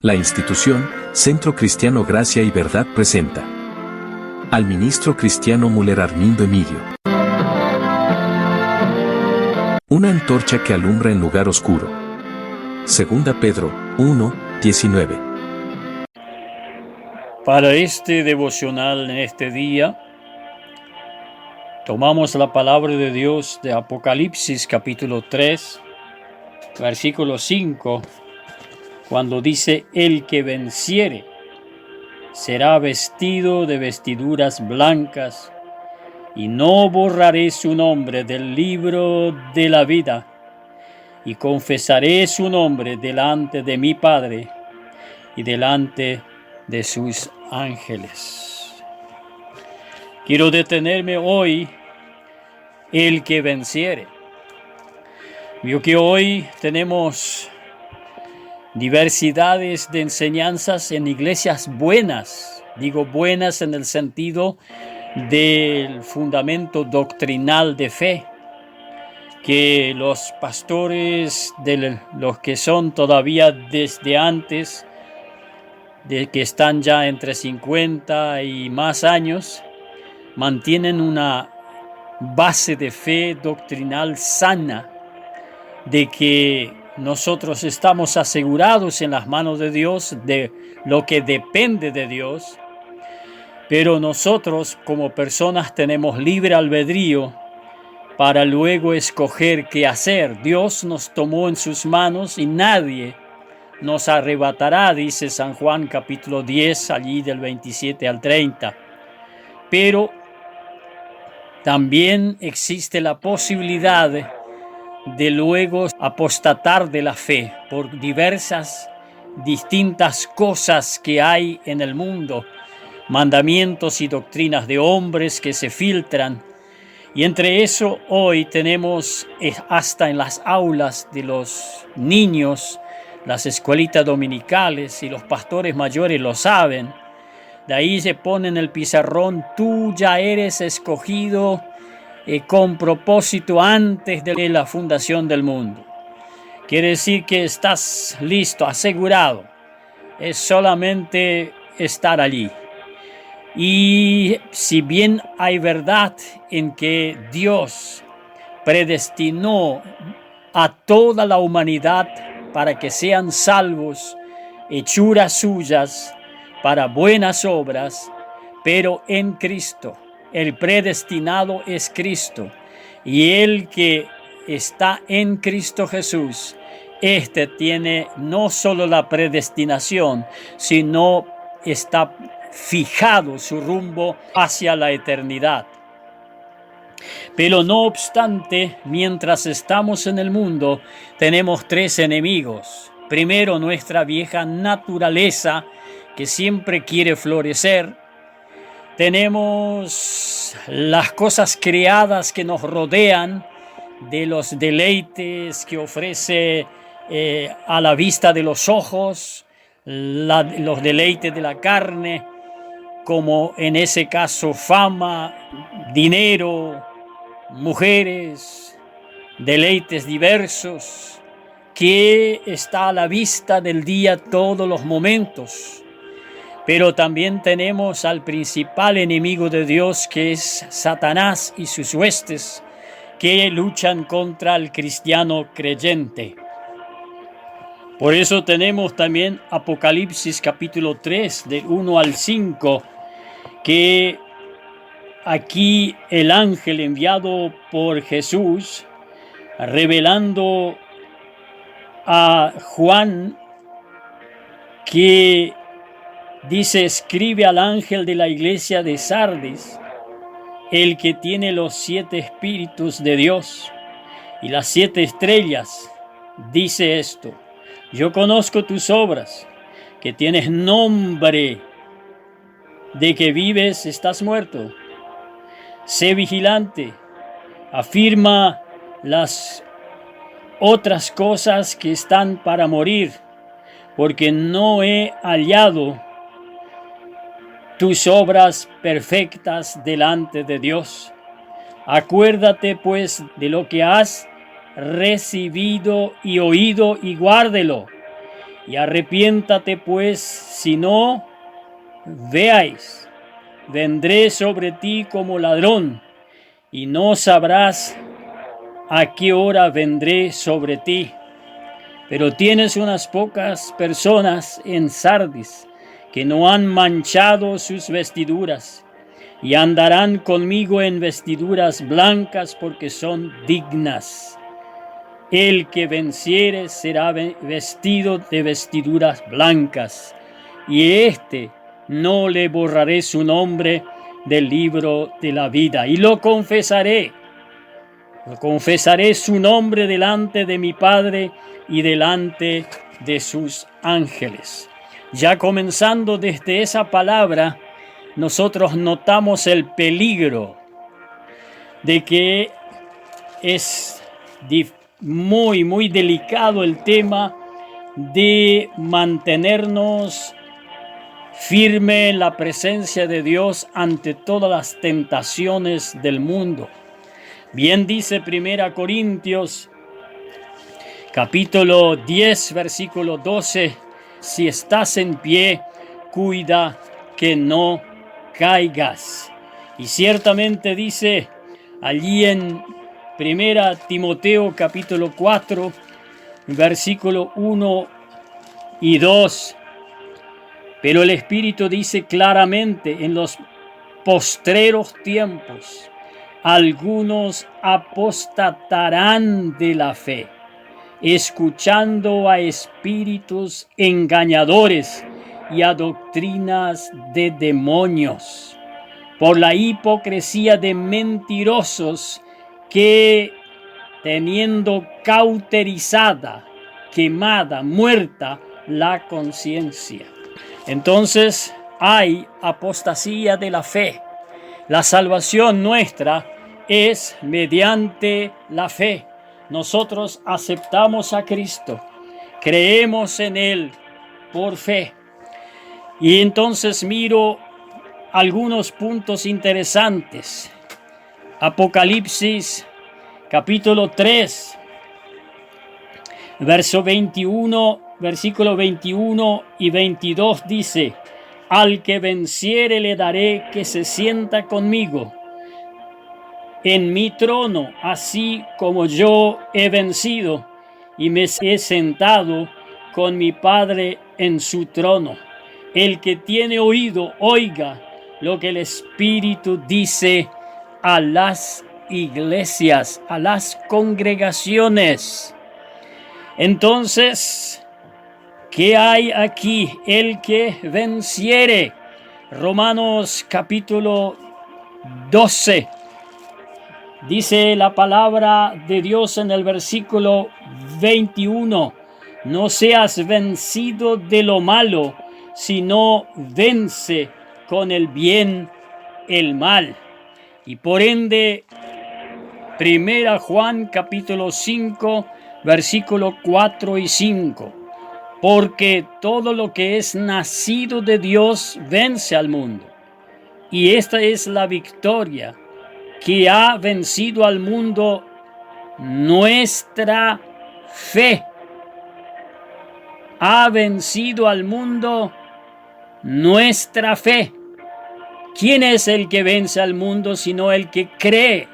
La institución, Centro Cristiano Gracia y Verdad presenta al ministro cristiano Müller Armindo Emilio. Una antorcha que alumbra en lugar oscuro. Segunda Pedro 1:19. Para este devocional en este día, tomamos la palabra de Dios de Apocalipsis capítulo 3, versículo 5, cuando dice: el que venciere será vestido de vestiduras blancas, y no borraré su nombre del libro de la vida, y confesaré su nombre delante de mi Padre y delante de sus ángeles. Quiero detenerme hoy, el que venciere. Veo que hoy tenemos diversidades de enseñanzas en iglesias buenas. Digo buenas en el sentido del fundamento doctrinal de fe, que los pastores, de los que son todavía desde antes, de que están ya entre 50 y más años, mantienen una base de fe doctrinal sana, de que nosotros estamos asegurados en las manos de Dios, de lo que depende de Dios, pero nosotros como personas tenemos libre albedrío para luego escoger qué hacer. Dios nos tomó en sus manos y nadie nos arrebatará, dice San Juan capítulo 10, allí del 27 al 30. Pero también existe la posibilidad de luego apostatar de la fe por diversas, distintas cosas que hay en el mundo, mandamientos y doctrinas de hombres que se filtran. Y entre eso hoy tenemos hasta en las aulas de los niños, las escuelitas dominicales, y los pastores mayores lo saben. De ahí se pone en el pizarrón: tú ya eres escogido con propósito antes de la fundación del mundo. Quiere decir que estás listo, asegurado. Es solamente estar allí. Y si bien hay verdad en que Dios predestinó a toda la humanidad para que sean salvos, hechuras suyas, para buenas obras, pero en Cristo. El predestinado es Cristo, y el que está en Cristo Jesús, este tiene no solo la predestinación, sino está fijado su rumbo hacia la eternidad. Pero no obstante, mientras estamos en el mundo, tenemos tres enemigos. Primero, nuestra vieja naturaleza, que siempre quiere florecer. Tenemos las cosas creadas que nos rodean, de los deleites que ofrece a la vista de los ojos, los deleites de la carne, como en ese caso fama, dinero, mujeres, deleites diversos, que está a la vista del día todos los momentos. Pero también tenemos al principal enemigo de Dios, que es Satanás y sus huestes, que luchan contra el cristiano creyente. Por eso tenemos también Apocalipsis capítulo 3, del 1 al 5, que aquí el ángel enviado por Jesús, revelando a Juan, que dice: escribe al ángel de la iglesia de Sardis, el que tiene los 7 espíritus de Dios y las 7 estrellas, dice esto: yo conozco tus obras, que tienes nombre de que vives, estás muerto. Sé vigilante, afirma las otras cosas que están para morir, porque no he hallado tus obras perfectas delante de Dios. Acuérdate pues de lo que has recibido y oído, y guárdelo. Y arrepiéntate pues, si no, veáis, vendré sobre ti como ladrón, y no sabrás a qué hora vendré sobre ti. Pero tienes unas pocas personas en Sardis que no han manchado sus vestiduras, y andarán conmigo en vestiduras blancas porque son dignas. El que venciere será vestido de vestiduras blancas, y no le borraré su nombre del libro de la vida. Y lo confesaré su nombre delante de mi Padre y delante de sus ángeles. Ya comenzando desde esa palabra, nosotros notamos el peligro de que es muy delicado el tema de mantenernos firme en la presencia de Dios ante todas las tentaciones del mundo. Bien dice 1 Corintios capítulo 10 versículo 12: si estás en pie, cuida que no caigas. Y ciertamente dice allí en 1 Timoteo capítulo 4 versículo 1 y 2: pero el Espíritu dice claramente, en los postreros tiempos algunos apostatarán de la fe, escuchando a espíritus engañadores y a doctrinas de demonios, por la hipocresía de mentirosos que, teniendo cauterizada, quemada, muerta la conciencia. Entonces hay apostasía de la fe. La salvación nuestra es mediante la fe. Nosotros aceptamos a Cristo, creemos en Él por fe. Y entonces miro algunos puntos interesantes. Apocalipsis capítulo 3, versículo 21 y 22 dice: al que venciere le daré que se sienta conmigo en mi trono, así como yo he vencido y me he sentado con mi Padre en su trono. El que tiene oído, oiga lo que el Espíritu dice a las iglesias, a las congregaciones. Entonces, ¿qué hay aquí? El que venciere. Romanos capítulo 12. Dice la palabra de Dios en el versículo 21: no seas vencido de lo malo, sino vence con el bien el mal. Y por ende, 1 Juan capítulo 5, versículo 4 y 5. Porque todo lo que es nacido de Dios vence al mundo. Y esta es la victoria que ha vencido al mundo, nuestra fe. Ha vencido al mundo nuestra fe. ¿Quién es el que vence al mundo sino el que cree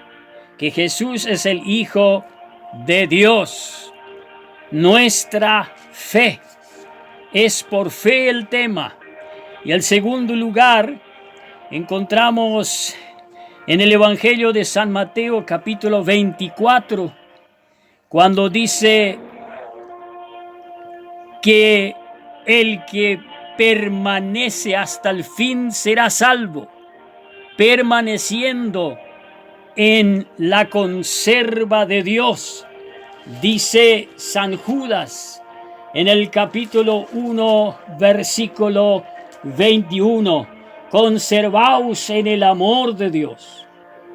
que Jesús es el Hijo de Dios? Nuestra fe. Es por fe el tema. Y el segundo lugar encontramos en el Evangelio de San Mateo capítulo 24, cuando dice que el que permanece hasta el fin será salvo, permaneciendo en la conserva de Dios. Dice San Judas en el capítulo 1, versículo 21: conservaos en el amor de Dios,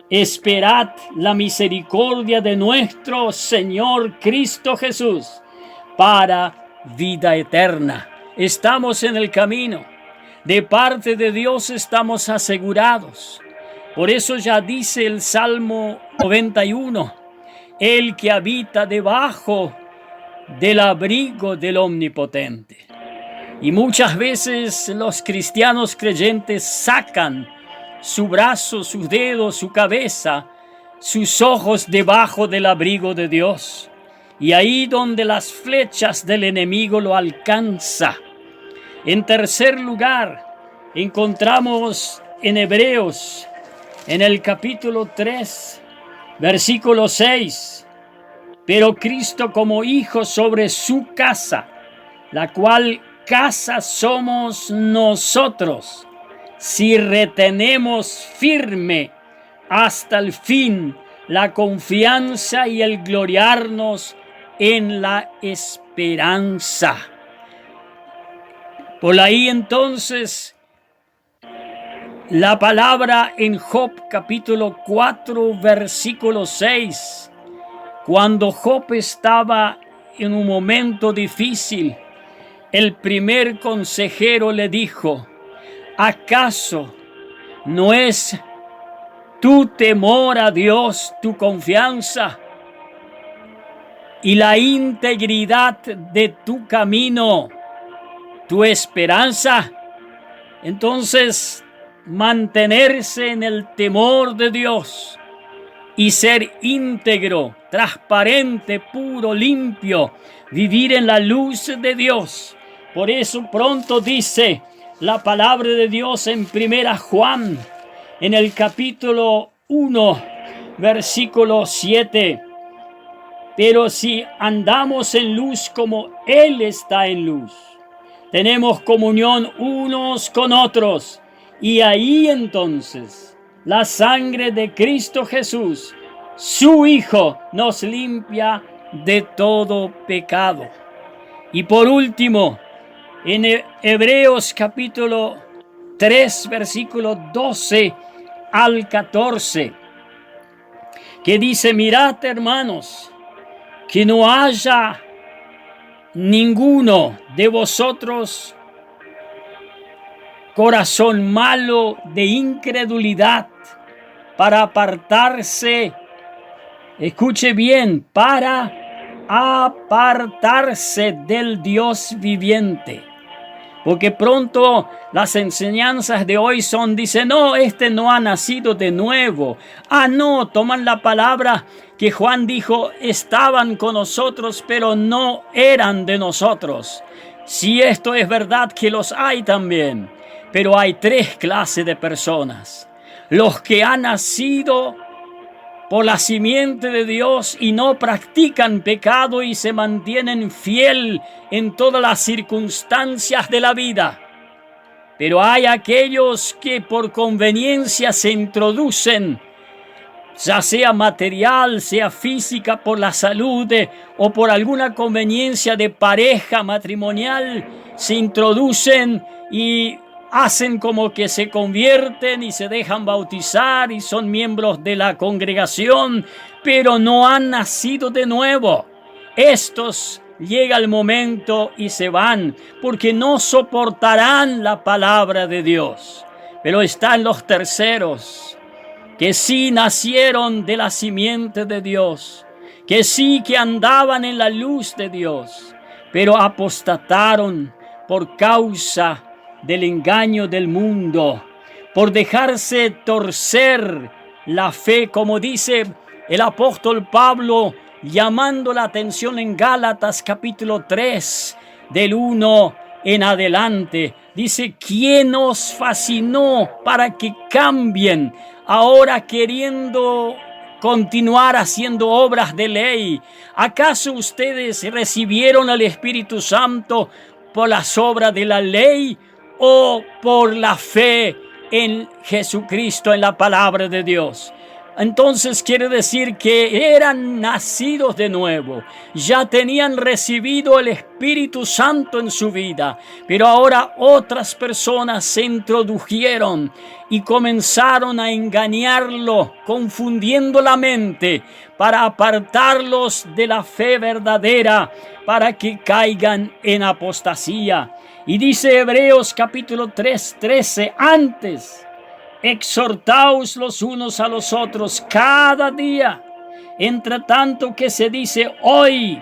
esperad la misericordia de nuestro Señor Cristo Jesús para vida eterna. Estamos en el camino, de parte de Dios estamos asegurados. Por eso ya dice el Salmo 91: el que habita debajo del abrigo del Omnipotente. Y muchas veces los cristianos creyentes sacan su brazo, sus dedos, su cabeza, sus ojos debajo del abrigo de Dios. Y ahí donde las flechas del enemigo lo alcanza. En tercer lugar, encontramos en Hebreos, en el capítulo 3, versículo 6. Pero Cristo como hijo sobre su casa, la cual casa somos nosotros, si retenemos firme hasta el fin la confianza y el gloriarnos en la esperanza. Por ahí entonces la palabra en Job capítulo 4 versículo 6, cuando Job estaba en un momento difícil, el primer consejero le dijo: ¿acaso no es tu temor a Dios tu confianza y la integridad de tu camino tu esperanza? Entonces, mantenerse en el temor de Dios y ser íntegro, transparente, puro, limpio, vivir en la luz de Dios. Por eso pronto dice la palabra de Dios en 1 Juan, en el capítulo 1, versículo 7. Pero si andamos en luz como Él está en luz, tenemos comunión unos con otros, y ahí entonces la sangre de Cristo Jesús, su Hijo, nos limpia de todo pecado. Y por último, en Hebreos capítulo 3, versículo 12 al 14, que dice: mirad, hermanos, que no haya ninguno de vosotros corazón malo de incredulidad para apartarse, escuche bien, para apartarse del Dios viviente. Porque pronto las enseñanzas de hoy dicen, no, este no ha nacido de nuevo. No, toman la palabra que Juan dijo, estaban con nosotros, pero no eran de nosotros. Si esto es verdad, que los hay también. Pero hay tres clases de personas: los que han nacido por la simiente de Dios y no practican pecado y se mantienen fiel en todas las circunstancias de la vida. Pero hay aquellos que por conveniencia se introducen, ya sea material, sea física, por la salud o por alguna conveniencia de pareja matrimonial, se introducen y hacen como que se convierten y se dejan bautizar y son miembros de la congregación, pero no han nacido de nuevo. Estos llega el momento y se van porque no soportarán la palabra de Dios. Pero están los terceros, que sí nacieron de la simiente de Dios, que sí que andaban en la luz de Dios, pero apostataron por causa del engaño del mundo, por dejarse torcer la fe, como dice el apóstol Pablo, llamando la atención en Gálatas capítulo 3, del 1 en adelante. Dice: ¿quién os fascinó para que cambien, ahora queriendo continuar haciendo obras de ley? ¿Acaso ustedes recibieron al Espíritu Santo por las obras de la ley o por la fe en Jesucristo, en la palabra de Dios? Entonces quiere decir que eran nacidos de nuevo, ya tenían recibido el Espíritu Santo en su vida, pero ahora otras personas se introdujeron y comenzaron a engañarlo, confundiendo la mente para apartarlos de la fe verdadera, para que caigan en apostasía. Y dice Hebreos capítulo 3, 13, antes exhortaos los unos a los otros cada día, entre tanto que se dice hoy,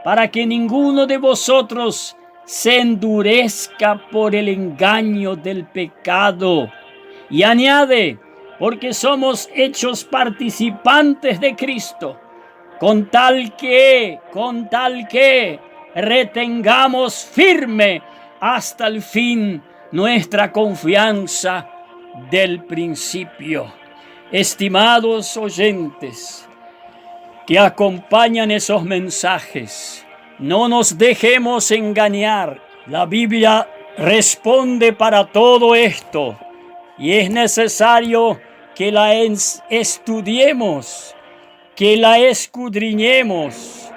para que ninguno de vosotros se endurezca por el engaño del pecado. Y añade, porque somos hechos participantes de Cristo, con tal que retengamos firme hasta el fin nuestra confianza del principio. Estimados oyentes que acompañan esos mensajes, no nos dejemos engañar. La Biblia responde para todo esto y es necesario que la estudiemos, que la escudriñemos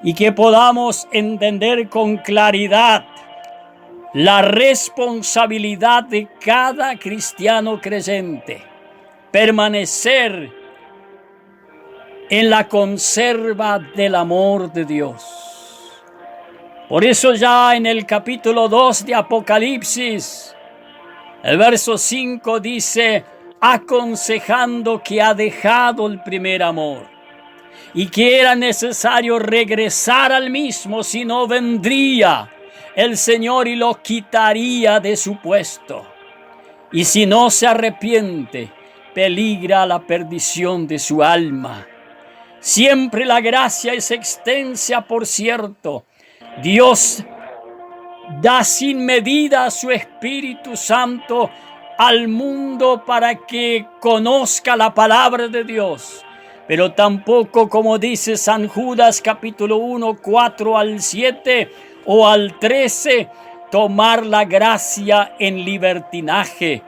y que podamos entender con claridad la responsabilidad de cada cristiano creyente. Permanecer en la conserva del amor de Dios. Por eso ya en el capítulo 2 de Apocalipsis, el verso 5 dice, aconsejando que ha dejado el primer amor y que era necesario regresar al mismo, si no vendría el Señor y lo quitaría de su puesto. Y si no se arrepiente, peligra la perdición de su alma. Siempre la gracia es extensa, por cierto. Dios da sin medida a su Espíritu Santo al mundo para que conozca la palabra de Dios. Pero tampoco, como dice San Judas capítulo 1, 4 al 7 o al 13, tomar la gracia en libertinaje.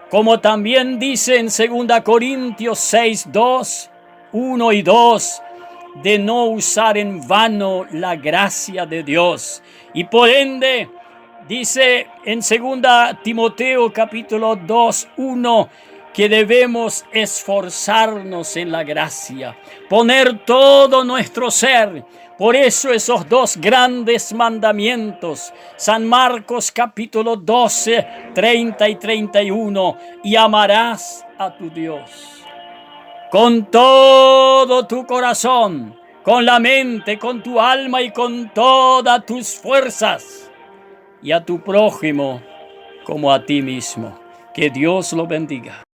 Como también dice en 2 Corintios 6, 2, 1 y 2, de no usar en vano la gracia de Dios. Y por ende, dice en 2 Timoteo capítulo 2, 1, que debemos esforzarnos en la gracia, poner todo nuestro ser. Por eso esos dos grandes mandamientos, San Marcos capítulo 12, 30 y 31, y amarás a tu Dios con todo tu corazón, con la mente, con tu alma y con todas tus fuerzas, y a tu prójimo como a ti mismo. Que Dios lo bendiga.